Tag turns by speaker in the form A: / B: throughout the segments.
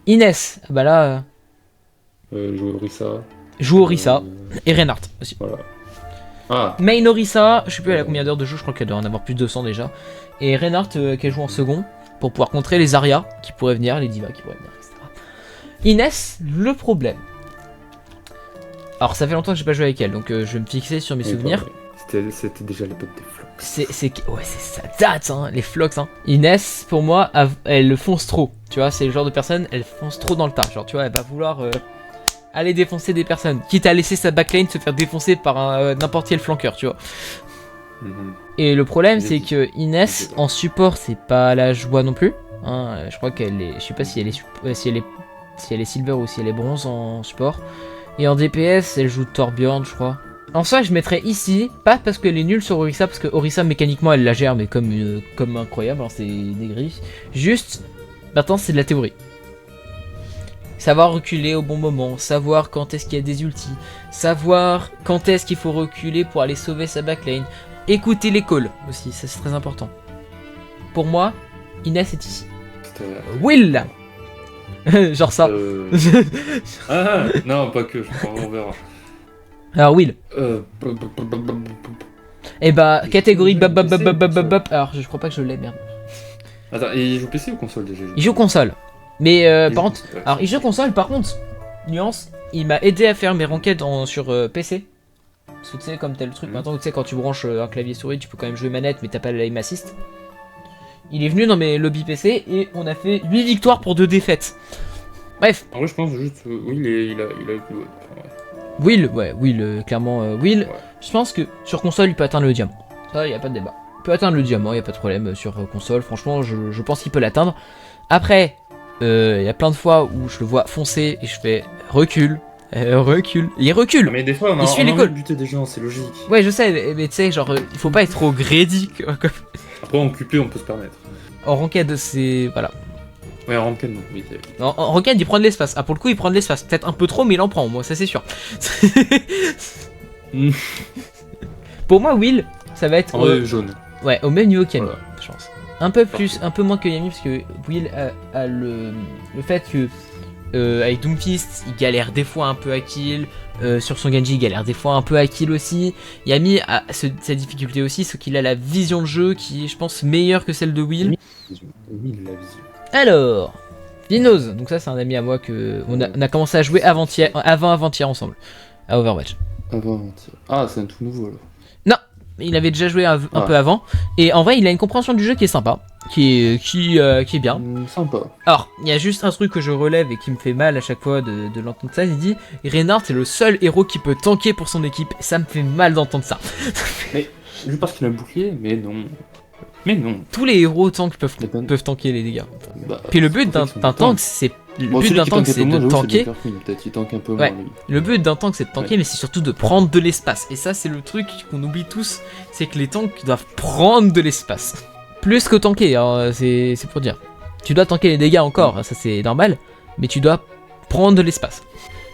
A: Inès, bah là,
B: Jouer Orisa.
A: joue Orisa et Reinhardt aussi.
B: Voilà. Ah,
A: Main Orisa, je sais plus elle a combien d'heures de jeu, je crois qu'elle doit en avoir plus de 200 déjà. Et Reinhardt qu'elle joue en second pour pouvoir contrer les Zarya qui pourraient venir, les Divas qui pourraient venir, etc. Inès, le problème. Alors ça fait longtemps que j'ai pas joué avec elle, donc je vais me fixer sur mes souvenirs.
B: C'était déjà l'époque des flocs.
A: Ouais, ça date, hein, les flocs, hein. Inès, pour moi, elle fonce trop. Tu vois, c'est le genre de personne, elle fonce trop dans le tas. Genre, tu vois, elle va vouloir aller défoncer des personnes, quitte à laisser sa backline se faire défoncer par n'importe quel flanqueur, tu vois. Et le problème, c'est que Inès, en support, c'est pas la joie non plus. Hein, je crois qu'elle est. Je sais pas si elle est silver ou si elle est bronze en support. Et en DPS, elle joue Torbjorn, je crois. En soi, je mettrais ici, pas parce qu'elle est nulle sur Orisa, parce que Orisa mécaniquement elle la gère, mais comme incroyable, hein, c'est des grilles. Juste, maintenant c'est de la théorie. Savoir reculer au bon moment, savoir quand est-ce qu'il y a des ultis, savoir quand est-ce qu'il faut reculer pour aller sauver sa backline, écouter les calls aussi, ça c'est très important. Pour moi, Inès est ici. Will genre ça.
B: Ah, non, pas que, on verra.
A: Alors Will. Et bah, catégorie bop. Alors, je crois pas que je l'ai, merde.
B: Attends, et il joue PC ou console déjà?
A: Il joue console. Mais par
B: joue
A: contre,
B: console.
A: alors il joue console, par contre, nuance, il m'a aidé à faire mes ranked sur PC. Parce que tu sais, comme t'as le truc maintenant, tu sais, quand tu branches un clavier souris, tu peux quand même jouer manette, mais t'as pas l'aim assist. Il est venu dans mes lobbies PC et on a fait 8 victoires pour 2 défaites. Bref.
B: En vrai, je pense juste, oui, il a joué.
A: Will, clairement, Will.
B: Ouais.
A: Je pense que sur console, il peut atteindre le diamant. Ça, y a pas de débat. Il peut atteindre le diamant, y a pas de problème sur console. Franchement, je pense qu'il peut l'atteindre. Après, y a plein de fois où je le vois foncer et je fais recule. Recule. Il recule.
B: Mais des fois, on a
A: suit
B: envie
A: l'école.
B: de buter des gens, c'est logique.
A: Ouais, je sais, mais tu sais, genre, il faut pas être trop greedy.
B: Après, en QP, on peut se permettre.
A: En ranked, c'est. Voilà.
B: Ouais, en ranked, non. Oui,
A: En ranked, il prend de l'espace. Ah, pour le coup, il prend de l'espace. Peut-être un peu trop, mais il en prend, moi, ça c'est sûr. Pour moi, Will, ça va être.
B: En vrai, jaune.
A: Ouais, au même niveau qu'Yami,
B: Voilà.
A: je pense. Un peu plus, un peu moins que Yami, parce que Will a le fait que. Avec Doomfist, il galère des fois un peu à kill. Sur son Genji, il galère des fois un peu à kill aussi. Yami a sa difficulté aussi, c'est qu'il a la vision de jeu qui est, je pense, meilleure que celle de Will.
B: Oui, la vision.
A: Alors, Vinos, donc ça c'est un ami à moi que on a commencé à jouer avant-hier ensemble, à Overwatch.
B: Ah, c'est un tout nouveau alors.
A: Non, il avait déjà joué un peu avant, et en vrai il a une compréhension du jeu qui est sympa, qui est bien.
B: Sympa.
A: Alors, il y a juste un truc que je relève et qui me fait mal à chaque fois de l'entendre ça, il dit Reinhardt c'est le seul héros qui peut tanker pour son équipe, ça me fait mal d'entendre ça.
B: Mais, juste parce qu'il a un bouclier, mais non. Mais non.
A: Tous les héros tank peuvent tanker les dégâts.
B: Bah,
A: Puis le but d'un tank c'est... Le
B: bon,
A: but d'un tank c'est de tanker.
B: Peut-être il tank un peu
A: Ouais.
B: moins lui.
A: Le but d'un tank c'est de tanker, mais c'est surtout de prendre de l'espace. Et ça c'est le truc qu'on oublie tous, c'est que les tanks doivent prendre de l'espace. Plus que tanker, hein, c'est pour dire. Tu dois tanker les dégâts encore, ça c'est normal, mais tu dois prendre de l'espace.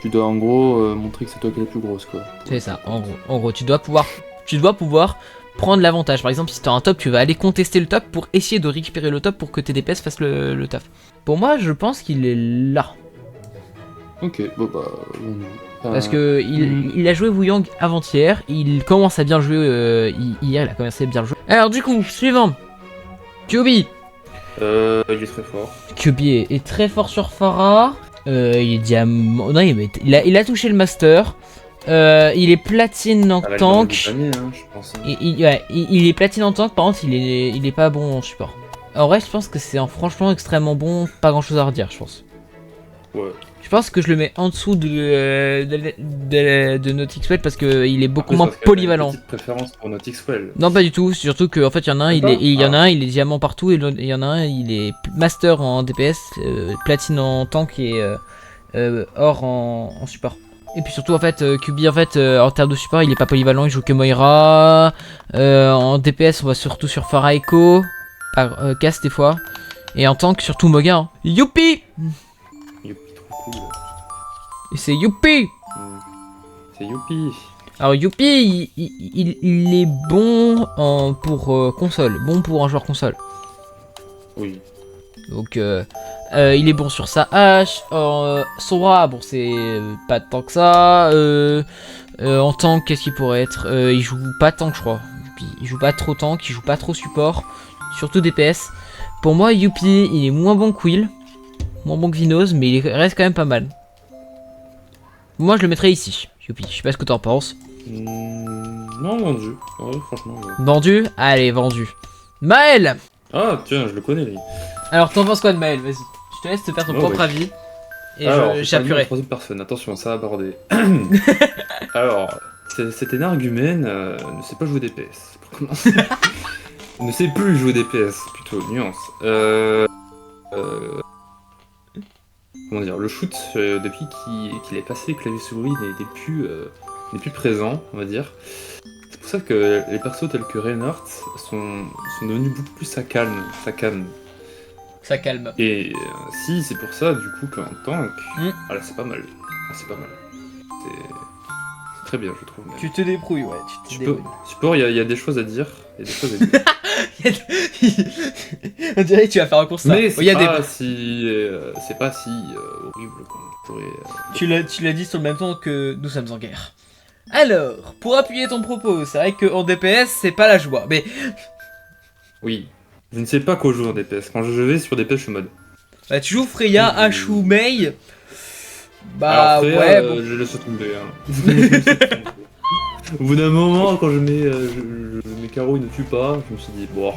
B: Tu dois en gros montrer que c'est toi qui es la plus grosse quoi.
A: C'est ça, en gros, tu dois pouvoir prendre l'avantage. Par exemple, si tu as un top, tu vas aller contester le top pour essayer de récupérer le top pour que tes DPS fassent le taf. Pour moi, je pense qu'il est là.
B: Ok, bon bah...
A: Parce que il a joué Wuyang avant-hier, il commence à bien jouer, hier il a commencé à bien jouer. Alors du coup, suivant, QB.
B: Il est très fort.
A: QB est très fort sur Pharah, il est diamant, non il a touché le master, il est platine en tank,
B: Hein, je pense, hein.
A: il est platine en tank, par contre il est pas bon en support. En vrai je pense que c'est franchement extrêmement bon, pas grand chose à redire je pense.
B: Ouais.
A: Je pense que je le mets en dessous de Naughty Swell parce qu'il est beaucoup moins polyvalent.
B: Une petite préférence pour Naughty Swell.
A: Non pas du tout, surtout qu'en fait il y en a un, il est diamant partout et il y en a un, il est master en DPS, platine en tank et or en support. Et puis surtout en fait QB en termes de support il est pas polyvalent, il joue que Moira. En DPS on va surtout sur Pharah Echo, Cass des fois. Et en tank surtout Moga. Hein. Youpi!
B: Youpi trop cool.
A: Et c'est Youpi!
B: C'est Youpi.
A: Alors Youpi il est bon pour console, bon pour un joueur console.
B: Oui.
A: Donc Il est bon sur sa hache. Son bras, bon, c'est pas tant que ça. En tank, qu'est-ce qu'il pourrait être? Il joue pas tank, je crois. Il joue pas trop tank, il joue pas trop support. Surtout DPS. Pour moi, Youpi, il est moins bon que Will. Moins bon que Vinos, mais il reste quand même pas mal. Moi, je le mettrais ici, Youpi. Je sais pas ce que t'en penses.
B: Non, vendu. Ouais, franchement. Ouais.
A: Vendu? Allez, vendu. Maël!
B: Ah, tiens, je le connais, lui.
A: Alors, t'en penses quoi de Maël? Vas-y. Je te laisse te faire ton propre avis. Et j'appuierai.
B: Troisième personne, attention, ça va aborder. Alors, cet énergumène ne sait pas jouer DPS. Pour commencer. Ne sait plus jouer DPS, plutôt, nuance. Comment dire, le shoot, depuis qu'il est passé clavier souris, n'est plus présent, on va dire. C'est pour ça que les persos tels que Reinhardt sont devenus beaucoup plus ça calme.
A: Ça calme.
B: Et si, c'est pour ça, du coup, qu'en tank, ah là, c'est pas mal. Ah, c'est pas mal. C'est très bien, je trouve. Même.
A: Tu te débrouilles, ouais.
B: Support, il y a des choses à dire.
A: On dirait que tu vas faire un constat.
B: Mais c'est pas si horrible qu'on pourrait...
A: Tu l'as dit sur le même ton que nous sommes en guerre. Alors, pour appuyer ton propos, c'est vrai qu'en DPS, c'est pas la joie, mais...
B: Oui. Je ne sais pas quoi jouer en DPS. Quand je vais sur DPS, je suis mode.
A: Bah, tu joues Freya, H ou Mei. Bah,
B: alors, Freya,
A: ouais, bon.
B: je laisse tomber. Hein. Au bout d'un moment, quand je mets carreaux, il ne tue pas, je me suis dit, bon.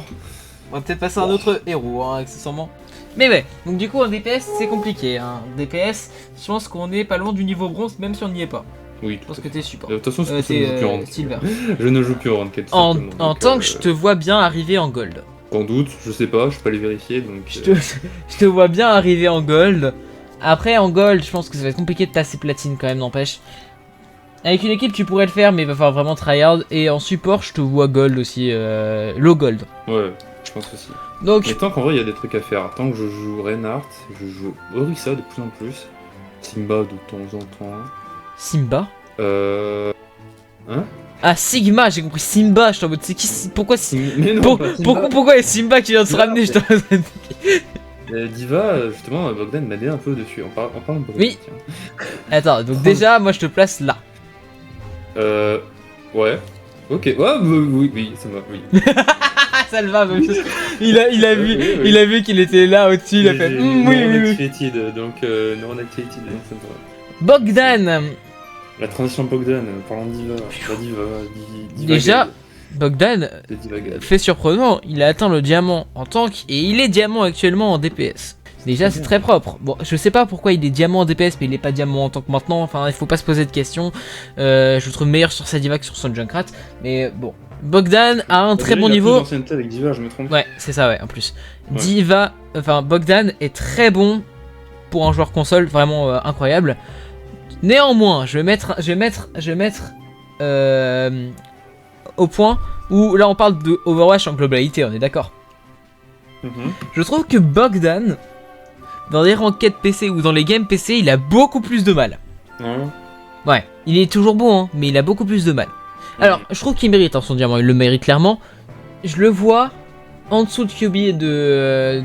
A: On va peut-être passer à un autre héros, hein, accessoirement. Mais ouais, donc du coup, en DPS, c'est compliqué. Hein. DPS, je pense qu'on est pas loin du niveau bronze, même si on n'y est pas.
B: Oui,
A: je pense que t'es support.
B: De toute façon, je
A: Silver.
B: Je ne joue plus en ranked.
A: En tant que je te vois bien arriver en gold.
B: Sans doute, je sais pas, je peux aller vérifier. Donc,
A: je te vois bien arriver en gold. Après, en gold, je pense que ça va être compliqué de passer platine quand même, n'empêche. Avec une équipe, tu pourrais le faire, mais il va falloir vraiment tryhard. Et en support, je te vois gold aussi, low gold.
B: Ouais, je pense aussi.
A: Donc,
B: mais tant qu'en vrai, il y a des trucs à faire. Tant que je joue Reinhardt, je joue Orisa de plus en plus. Simba de temps en temps.
A: Simba?
B: Hein?
A: Ah, Sigma, j'ai compris Simba, je t'en mode, c'est qui? Pourquoi pourquoi est Simba qui vient de se ramener?
B: Diva, justement, Bogdan m'a aidé un peu dessus. On parle de Bogdan.
A: Oui. Tiens. Attends, donc déjà, moi je te place là.
B: Ouais. Ok. Ouais, oui, ça va, oui.
A: Ça le va, même chose. Il a vu qu'il était là au-dessus, il a fait.
B: Oui. Donc,
A: Bogdan.
B: La transition Bogdan, parlant de Diva.
A: Déjà, Bogdan, fait surprenant, il a atteint le diamant en tank et il est diamant actuellement en DPS. Déjà, c'est très propre. Bon, je sais pas pourquoi il est diamant en DPS, mais il est pas diamant en tank maintenant. Enfin, il faut pas se poser de questions. Je le trouve meilleur sur sa diva que sur son Junkrat. Mais bon, Bogdan a un très bon niveau.
B: Avec Diva, je me trompe.
A: Ouais, c'est ça, ouais, en plus.
B: Ouais.
A: Diva, enfin, Bogdan est très bon pour un joueur console, vraiment incroyable. Néanmoins, je vais mettre au point où là on parle de Overwatch en globalité, on est d'accord. Je trouve que Bogdan, dans les ranked PC ou dans les games PC, il a beaucoup plus de mal. Ouais, il est toujours bon, hein, mais il a beaucoup plus de mal. Alors, je trouve qu'il mérite son diamant, il le mérite clairement. Je le vois en dessous de QB et de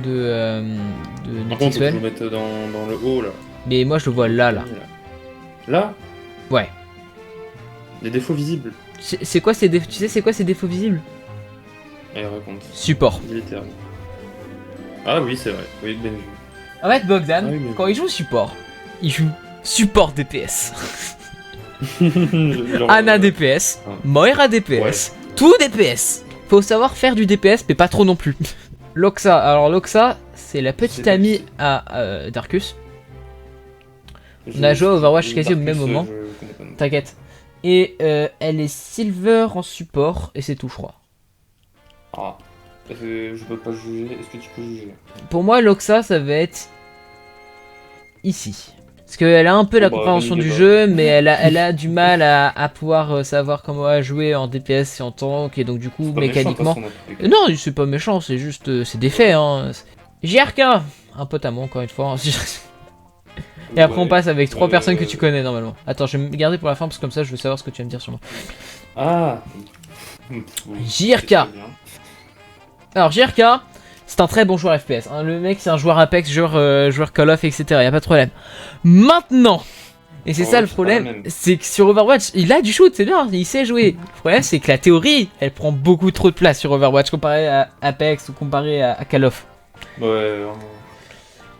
B: Par contre, je vais le mettre dans le haut là.
A: Mais moi je le vois là.
B: Là?
A: Ouais.
B: Les défauts visibles.
A: C'est quoi ces défauts? Tu sais c'est quoi ces défauts visibles?
B: Allez, raconte.
A: Support.
B: Militaire. Ah oui, c'est vrai. Oui, bien vu.
A: En fait, Bogdan, quand il joue support, il joue support DPS. Ana DPS, Moira DPS, tout DPS. Faut savoir faire du DPS, mais pas trop non plus. Loxa, alors Loxa, c'est la petite amie à Darkus. On a joué à Overwatch quasi au même moment. T'inquiète. Et elle est silver en support, et c'est tout, je crois.
B: Ah, je peux pas juger. Est-ce que tu peux juger?
A: Pour moi, Loxa, ça va être ici. Parce qu'elle a un peu la compréhension du jeu, mais elle a du mal à pouvoir savoir comment jouer en DPS et en tank, et donc du coup, mécaniquement... Non, c'est pas méchant, c'est juste... c'est des faits, hein. JRK, un pote à moi, encore une fois. Et après on passe avec 3 personnes que tu connais normalement. Attends, je vais me garder pour la fin parce que comme ça je veux savoir ce que tu vas me dire sur moi.
B: Ah,
A: JRK. Alors JRK, c'est un très bon joueur FPS. Hein. Le mec, c'est un joueur Apex, joueur Call of, etc. Y a pas de problème. Maintenant, et c'est ça le problème, c'est que sur Overwatch, il a du shoot, c'est bien, il sait jouer. Le problème, c'est que la théorie, elle prend beaucoup trop de place sur Overwatch comparé à Apex ou comparé à Call of.
B: Ouais.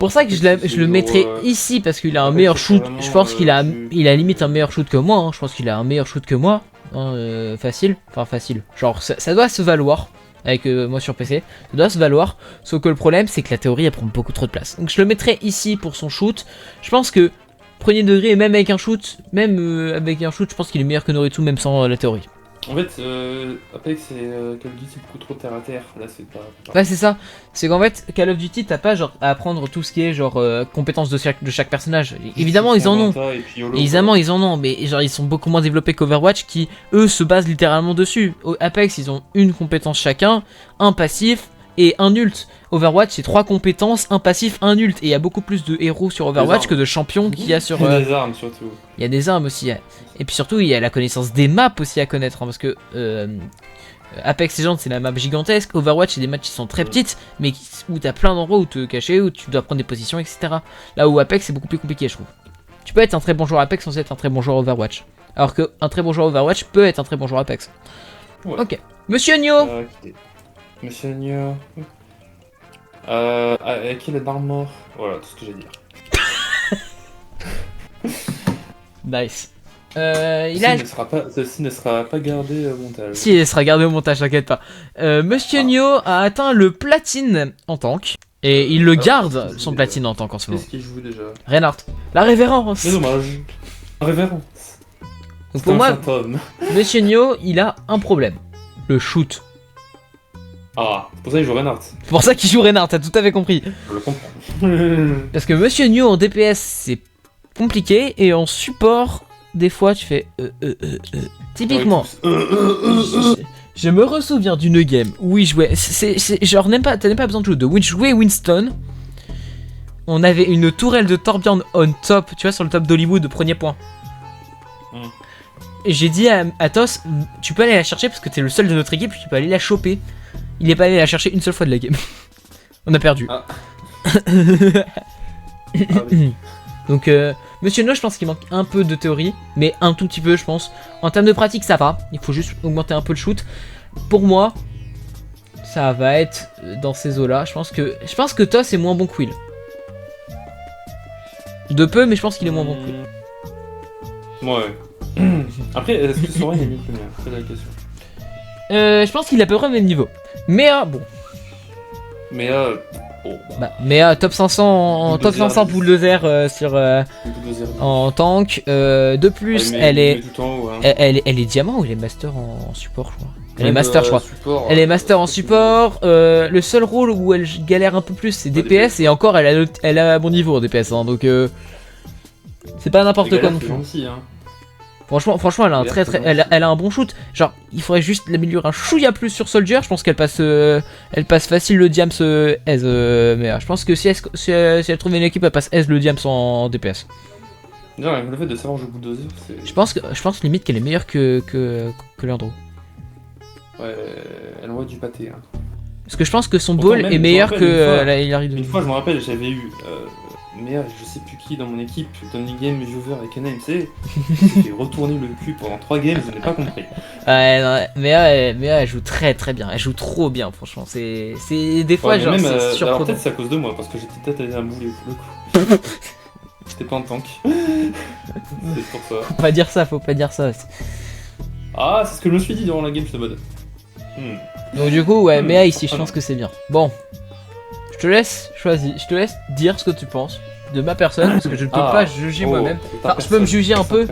A: Pour ça que je le mettrais ici parce qu'il a un meilleur shoot. Je pense qu'il a limite un meilleur shoot que moi. Hein. Je pense qu'il a un meilleur shoot que moi. Hein, facile. Enfin, facile. Genre, ça doit se valoir. Avec moi sur PC. Ça doit se valoir. Sauf que le problème, c'est que la théorie, elle prend beaucoup trop de place. Donc, je le mettrais ici pour son shoot. Je pense que premier degré, même avec un shoot, je pense qu'il est meilleur que Naruto, même sans la théorie.
B: En fait, Apex et Call of Duty beaucoup trop terre à terre. Là, c'est pas.
A: Ouais, c'est ça. C'est qu'en fait, Call of Duty, t'as pas genre à apprendre tout ce qui est genre compétences de chaque personnage. Évidemment, ils en ont. Évidemment, ils en ont, mais genre ils sont beaucoup moins développés qu'Overwatch, qui eux se basent littéralement dessus. Au Apex, ils ont une compétence chacun, un passif et un ult. Overwatch, c'est 3 compétences, un passif, un ult. Et il y a beaucoup plus de héros sur Overwatch que de champions qu'il y a sur.
B: Des armes surtout. Il
A: y a des armes aussi. Ouais. Et puis surtout, il y a la connaissance des maps aussi à connaître. Hein, parce que Apex Legends, c'est la map gigantesque. Overwatch, c'est des maps qui sont très petites, mais où t'as plein d'endroits où te cacher, où tu dois prendre des positions, etc. Là où Apex, c'est beaucoup plus compliqué, je trouve. Tu peux être un très bon joueur Apex sans être un très bon joueur Overwatch. Alors qu'un très bon joueur Overwatch peut être un très bon joueur Apex. Ouais. Ok. Monsieur Nyo.
B: Okay. Monsieur Nyo. Qui est l'armor? Voilà, tout ce que j'ai à dire.
A: Nice.
B: Ceci ne sera pas gardé au montage.
A: Si, il sera gardé au montage, t'inquiète pas. Monsieur Nyo a atteint le platine en tank. Et il le garde, son platine en tank en ce moment.
B: Qu'est-ce qu'il joue déjà?
A: Reinhardt. La révérence.
B: Mais dommage. La révérence.
A: Donc pour moi, Monsieur Nyo, il a un problème. Le shoot.
B: Ah, c'est pour ça qu'il joue Reinhardt.
A: C'est pour ça qu'il joue Reinhardt, t'as tout à fait compris.
B: Je le comprends.
A: Parce que Monsieur Nyo en DPS, c'est compliqué. Et en support, des fois, tu fais Typiquement. Je me ressouviens d'une game où il jouait. Genre, t'as même pas besoin de jouer. Où il jouait Winston. On avait une tourelle de Torbjorn on top, tu vois, sur le top d'Hollywood, premier point. Et j'ai dit à Tos, tu peux aller la chercher parce que t'es le seul de notre équipe, tu peux aller la choper. Il est pas allé la chercher une seule fois de la game. On a perdu.
B: Ah. Oui.
A: Donc, Monsieur No, je pense qu'il manque un peu de théorie, mais un tout petit peu, je pense. En termes de pratique, ça va. Il faut juste augmenter un peu le shoot. Pour moi, ça va être dans ces eaux-là. Je pense que Tos est moins bon que Will. De peu, mais je pense qu'il est moins bon que Will.
B: Ouais. Après, est-ce que Soren est mieux que lui? C'est la question.
A: Je pense qu'il est à peu près au même niveau. Mais bon. Mais top 500 top 500 bulldozer en tank. De plus, elle est diamant ou elle est master en support, je crois. Elle est master, je crois. Elle est master en support. Le seul rôle où elle galère un peu plus, c'est DPS. Et encore, elle a un bon niveau en DPS. Hein, donc, c'est pas n'importe quoi non plus. Franchement, elle a elle a un bon shoot. Genre, il faudrait juste l'améliorer un chouïa plus sur Soldier. Je pense qu'elle passe facile le Diams Ace. Mais je pense que si elle trouve une équipe, elle passe Ace le Diams en DPS.
B: Non, le fait de savoir jouer bulldozer, c'est.
A: Je pense limite qu'elle est meilleure que Leandro.
B: Ouais, elle envoie du pâté. Hein.
A: Parce que je pense que son ball est meilleur que la Hilary de.
B: Une fois, je me rappelle, j'avais eu. Mais je sais plus qui dans mon équipe, Tony Game Viewer avec NMC, j'ai retourné le cul pendant 3 games, je n'ai pas compris.
A: Ouais, non, mais elle joue très très bien, elle joue trop bien, franchement. C'est des fois, genre,
B: même,
A: c'est surprenant.
B: Alors peut-être c'est à cause de moi, parce que j'étais peut-être allé un boulet pour le coup. J'étais pas en tank. C'est pour ça.
A: Faut pas dire ça.
B: Ah, c'est ce que je me suis dit durant la game, je te mode.
A: Donc du coup, ouais, Méa ici, je pense que c'est bien. Bon. Je te laisse choisir, je te laisse dire ce que tu penses de ma personne parce que je ne peux pas juger moi-même. Enfin, je peux me juger un peu.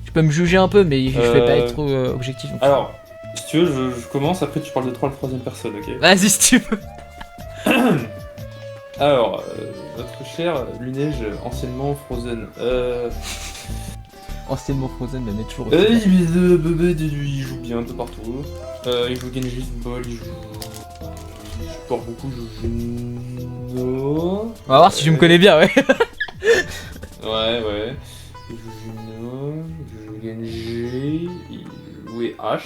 A: Je peux me juger un peu, mais je vais pas être trop objectif.
B: Alors, si tu veux, je commence. Après, tu parles de 3 à la 3ème personne, ok?
A: Vas-y, si tu veux.
B: Alors, notre cher Luneige, anciennement Frozen.
A: Anciennement Frozen, mais toujours.
B: Il joue bien un peu partout. Il joue Genji Ball, il joue. Je porte beaucoup, je joue Juno.
A: On va voir si je me connais bien, ouais.
B: Ouais. Je joue Juno, je joue Genji, il jouait H.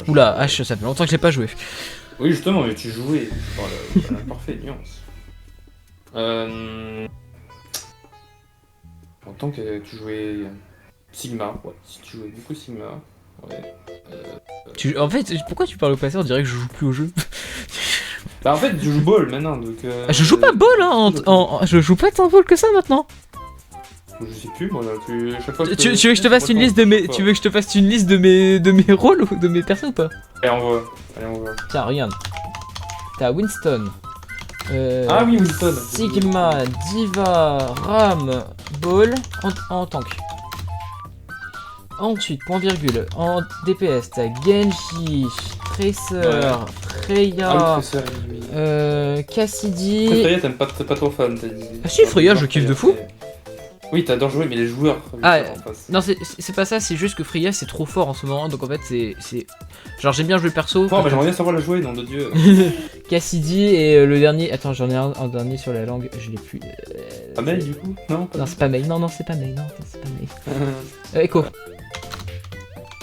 A: Oula, H, ça fait longtemps que je l'ai pas joué.
B: Oui, justement, mais tu jouais. Voilà, parfait, nuance. En tant que tu jouais Sigma, ouais, si tu jouais beaucoup Sigma, ouais.
A: En fait, pourquoi tu parles au passé? On dirait que je joue plus au jeu.
B: Bah en fait, je joue ball maintenant, donc...
A: Je joue pas ball, hein, je joue pas tant ball que ça maintenant.
B: Je sais plus, moi, là, chaque fois que
A: Tu veux que je te fasse une liste de mes... Tu veux que je te fasse une liste de mes rôles ou de mes persos ou pas?
B: Allez, on voit.
A: Tiens, regarde. T'as Winston.
B: Ah oui, Winston.
A: Sigma, Diva, Ram, Ball en tank. Ensuite, point virgule, en DPS, t'as Genji, Tracer, Freya,
B: Ah oui, Tracer, oui.
A: Cassidy.
B: Freya, t'es pas trop fan, t'as dit.
A: Ah si, Freya, je kiffe de fou.
B: Oui, t'adores jouer, mais les joueurs.
A: Ah,
B: en face.
A: non, c'est pas ça, c'est juste que Freya c'est trop fort en ce moment, donc en fait c'est... Genre j'aime bien jouer le perso.
B: Oh, bah j'aimerais bien savoir la jouer, nom de Dieu.
A: Cassidy et le dernier... Attends, j'en ai un dernier sur la langue, je l'ai plus...
B: Pas Mei du coup? Non,
A: non c'est pas Mei, non c'est pas Mei, non c'est pas Mei. Echo.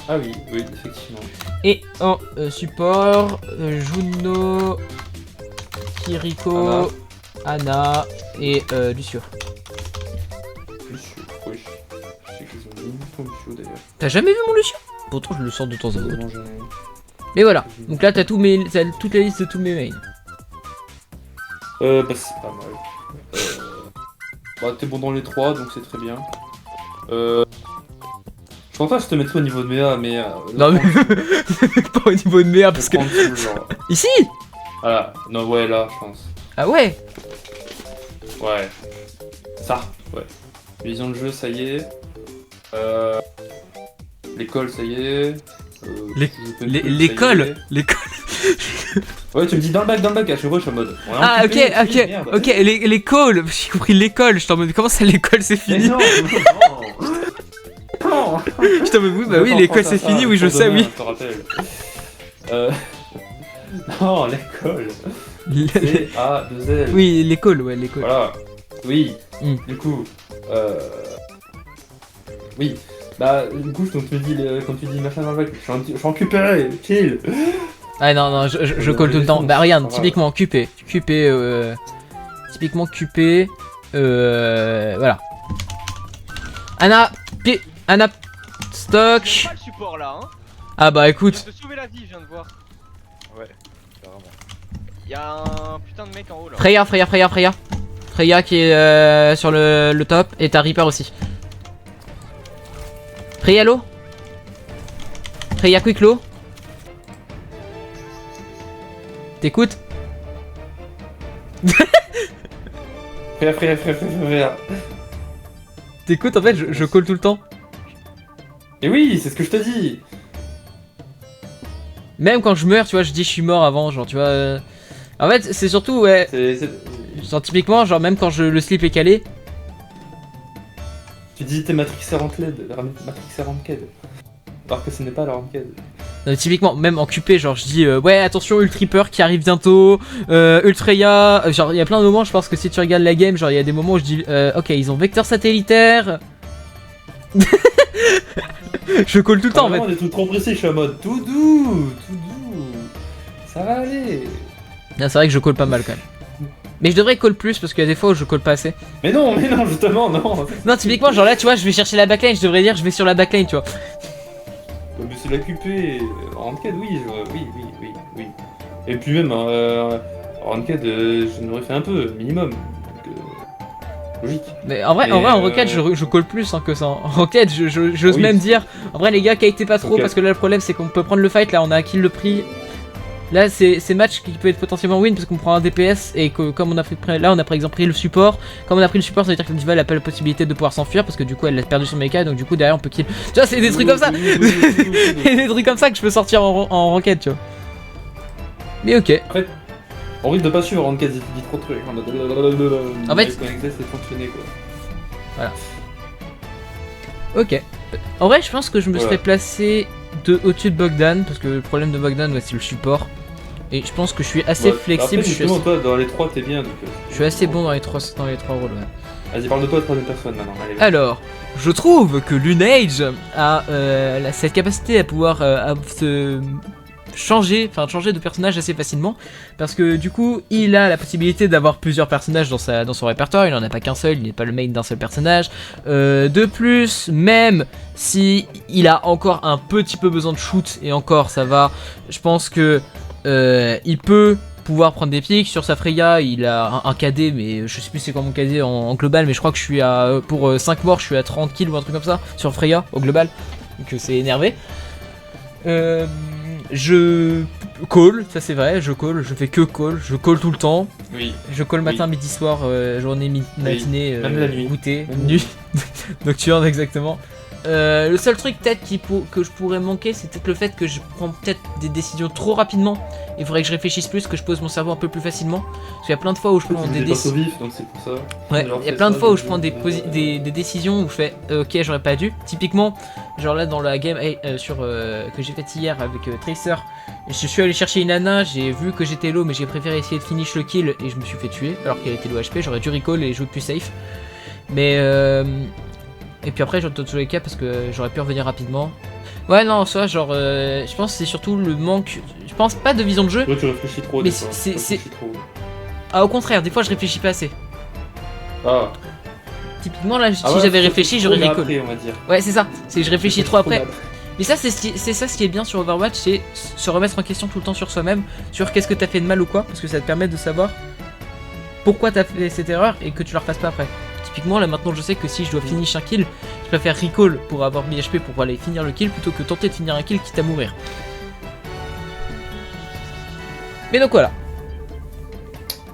B: Ah oui, effectivement.
A: Et en support, Juno, Kiriko, Anna et Lucio.
B: Lucio, oui. Je sais qu'ils ont mis ton Lucio d'ailleurs.
A: T'as jamais vu mon Lucio? Pourtant je le sors de temps en temps.
B: Non, jamais.
A: Mais voilà, donc là t'as toute la liste de tous mes mains.
B: Bah c'est pas mal. Bah t'es bon dans les trois, donc c'est très bien. Je pense pas que je te mettrais au niveau de Méa, mais...
A: non mais... pas au niveau de Méa, parce que...
B: Genre...
A: Ici.
B: Voilà, non ouais là, je pense.
A: Ah ouais.
B: Ouais. Ça, ouais. Vision de jeu, ça y est. L'école, ça y est.
A: L'école.
B: Ouais, tu me dis dans le bac, à chaque fois je suis en mode.
A: Ah ok, l'école. J'ai compris l'école, je t'en mode comment ça l'école c'est fini?
B: Non.
A: Je t'en mode oui, bah oui, l'école c'est fini, oui je sais, oui.
B: Je te rappelle. Non, l'école. C-A-2-L.
A: Oui, l'école, ouais, l'école.
B: Voilà. Oui. Du coup, oui. Bah, du coup, quand tu dis machin dans le bac, je suis en QP, chill.
A: Ah non, je colle tout le temps. Bah regarde, typiquement QP. Typiquement QP. Voilà. Anna, stock.
C: Pas le support là, hein.
A: Ah bah écoute.
C: Je viens de te sauver la vie, je viens de voir. Ouais, carrément. Y'a un putain de mec en haut là.
A: Freya. Freya qui est sur le top. Et t'as Reaper aussi. Freya low. Freya quick low. T'écoutes?
B: Freya.
A: T'écoutes en fait, je colle tout le temps.
B: Et oui, c'est ce que je te dis.
A: Même quand je meurs, tu vois, je dis je suis mort avant, genre tu vois. En fait, c'est surtout, ouais. Genre typiquement, genre même quand le slip est calé.
B: Tu dis t'es Matrix Ranked. Alors que ce n'est pas la Ranked.
A: Typiquement, même en QP, genre je dis ouais, attention, Ultriper qui arrive bientôt, Ultreya. Genre il y a plein de moments, je pense que si tu regardes la game, genre il y a des moments où je dis ok, ils ont vecteur satellitaire. Je colle tout le temps en fait.
B: On est tout trop pressé, je suis en mode tout doux. Ça va aller.
A: C'est vrai que je colle pas mal quand même. Mais je devrais colle plus parce qu'il y a des fois où je colle pas assez.
B: Mais non, justement, non.
A: Non, typiquement, genre là, tu vois, je vais chercher la backline, je devrais dire je vais sur la backline, tu vois.
B: Mais c'est la QP. Ranked, oui. Et puis même, Ranked, je n'aurais fait un peu, minimum. Logique.
A: Mais en vrai, en Ranked, je colle plus hein, que ça. En Ranked, j'ose même dire. En vrai, les gars, qualité pas trop,
B: Okay.
A: parce que là, le problème, c'est qu'on peut prendre le fight. Là, on a kill le prix. Là, c'est match qui peut être potentiellement win parce qu'on prend un DPS et que, comme on a pris, là, on a par exemple pris le support. Comme on a pris le support, ça veut dire que la diva elle a pas la possibilité de pouvoir s'enfuir parce que du coup, elle a perdu son mecha. Donc, du coup, derrière, on peut kill. Tu vois, c'est des trucs comme ça. Des trucs comme ça que je peux sortir en Ranked, tu vois. Mais ok.
B: Après, on risque de pas suivre Ranked, il dit trop de trucs.
A: En fait,
B: c'est fonctionné quoi.
A: Voilà. Ok. En vrai, je pense que je me serais placé au-dessus de Bogdan parce que le problème de Bogdan, ouais, c'est le support. Et je pense que je suis assez flexible.
B: Après, justement, toi, dans les trois, t'es bien. Donc,
A: je suis assez bon dans les trois rôles. Ouais.
B: Vas-y, parle de toi, troisième personne maintenant. Allez,
A: alors, je trouve que Lunage a cette capacité à pouvoir changer de personnage assez facilement. Parce que du coup, il a la possibilité d'avoir plusieurs personnages dans son répertoire. Il n'en a pas qu'un seul, il n'est pas le main d'un seul personnage. De plus, même si il a encore un petit peu besoin de shoot, et encore ça va, je pense que il peut pouvoir prendre des pics. Sur sa Freya, il a un KD, mais je sais plus c'est quoi mon KD en global, mais je crois que je suis à, pour 5 morts, je suis à 30 kills ou un truc comme ça, sur Freya, au global. Donc c'est énervé. Je call, ça c'est vrai, je call, je fais que call, je call tout le temps.
B: Oui.
A: Je call matin, midi, soir, journée, matinée,
B: Même la nuit.
A: goûter,
B: Même
A: nuit, nocturne exactement. Le seul truc peut-être que je pourrais manquer, c'est peut-être le fait que je prends peut-être des décisions trop rapidement. Il faudrait que je réfléchisse plus, que je pose mon cerveau un peu plus facilement. Parce qu'il y a plein de fois où je prends des décisions.
B: vif, donc c'est pour ça.
A: Ouais, il y a plein de fois où je prends des décisions où je fais ok, j'aurais pas dû. Typiquement, genre là dans la game que j'ai faite hier avec Tracer, je suis allé chercher une nana, j'ai vu que j'étais low, mais j'ai préféré essayer de finish le kill et je me suis fait tuer alors qu'elle était low HP. J'aurais dû recall et jouer plus safe. Mais et puis après, dans tous les cas, parce que j'aurais pu revenir rapidement. Ouais, non, soit genre, je pense que c'est surtout le manque. Je pense pas de vision de jeu.
B: Ouais, tu réfléchis trop.
A: Mais
B: des fois.
A: c'est-
B: Tu réfléchis trop.
A: Ah, au contraire, des fois je réfléchis pas assez.
B: Ah.
A: Typiquement, là, si
B: Ah ouais,
A: j'avais
B: faut-
A: réfléchi,
B: faut
A: j'aurais
B: mais
A: recall.
B: après, on va dire.
A: Ouais, c'est ça, c'est que je réfléchis trop après.
B: mais
A: Mais ça, c'est ça ce qui est bien sur Overwatch, c'est se remettre en question tout le temps sur soi-même, sur qu'est-ce que t'as fait de mal ou quoi, parce que ça te permet de savoir pourquoi t'as fait cette erreur et que tu la refasses pas après. Typiquement, là maintenant, je sais que si je dois finish un kill, je préfère recall pour avoir mis HP pour aller finir le kill plutôt que tenter de finir un kill quitte à mourir. Mais donc voilà.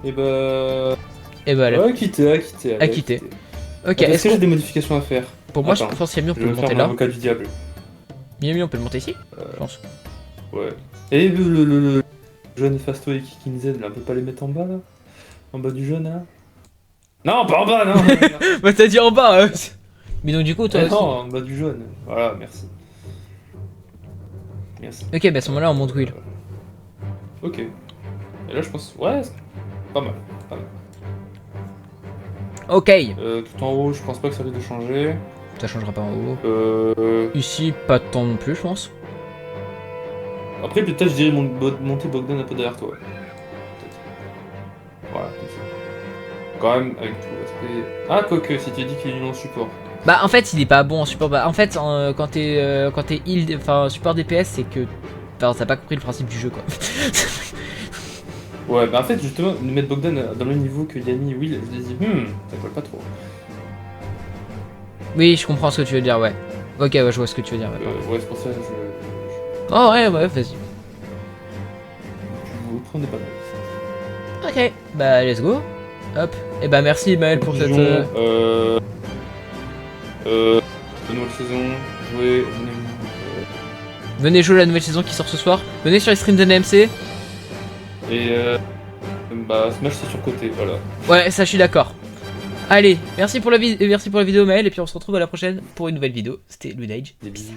B: Et bah.
A: Et bah, là.
B: À quitter.
A: À quitter. Ok,
B: Est-ce
A: est-ce
B: que j'ai
A: qu'on...
B: des modifications à faire?
A: Pour moi, je
B: Attends,
A: pense qu'il y a mieux, on
B: Je
A: peut
B: vais
A: le
B: faire
A: monter
B: mon
A: là.
B: avocat du diable.
A: Mieux, on peut le monter ici, je pense.
B: Ouais. Et le jeune Fasto et Kikinz, là, on peut pas les mettre en bas là? En bas du jaune là? Non, pas en bas, non!
A: Bah, t'as dit en bas, Mais donc, du coup, toi
B: Eh
A: aussi.
B: non, en bas du jaune. Voilà, merci. Merci.
A: Ok, bah à ce moment-là, on monte Will.
B: Ok. Et là, je pense. Ouais, c'est pas mal. Pas mal.
A: Ok.
B: Tout en haut, je pense pas que ça risque de changer.
A: Ça changera pas en haut. Ici, pas tant non plus, je pense.
B: Après, peut-être je dirais monter Bogdan un peu derrière toi. Peut-être. Voilà, comme ça. Quand même, avec tout l'aspect. Ah, quoique, si tu dis qu'il est nul en support.
A: Bah, en fait, il est pas bon en support. Bah, en fait, quand t'es heal, enfin, support DPS, c'est que. Enfin, t'as pas compris le principe du jeu, quoi.
B: Ouais, bah en fait, justement, nous mettre Bogdan dans le même niveau que Yanni et Will, je me dis, ça colle pas trop.
A: Oui, je comprends ce que tu veux dire, ouais. Ok, ouais, je vois ce que tu veux dire. Ouais,
B: Ouais, c'est pour ça que
A: Oh, ouais, vas-y.
B: vous prenez pas mal.
A: Ok, bah, let's go. Hop. Et bah, merci, Maël, pour cette.
B: Dijon, la nouvelle saison, jouer, venez.
A: Venez jouer la nouvelle saison qui sort ce soir. Venez sur les streams de NMC.
B: Et bah, Smash c'est surcoté, voilà.
A: Ouais, ça, je suis d'accord. Allez, merci pour la vidéo, Maël, et puis on se retrouve à la prochaine pour une nouvelle vidéo. C'était Ludage.
B: Des bisous.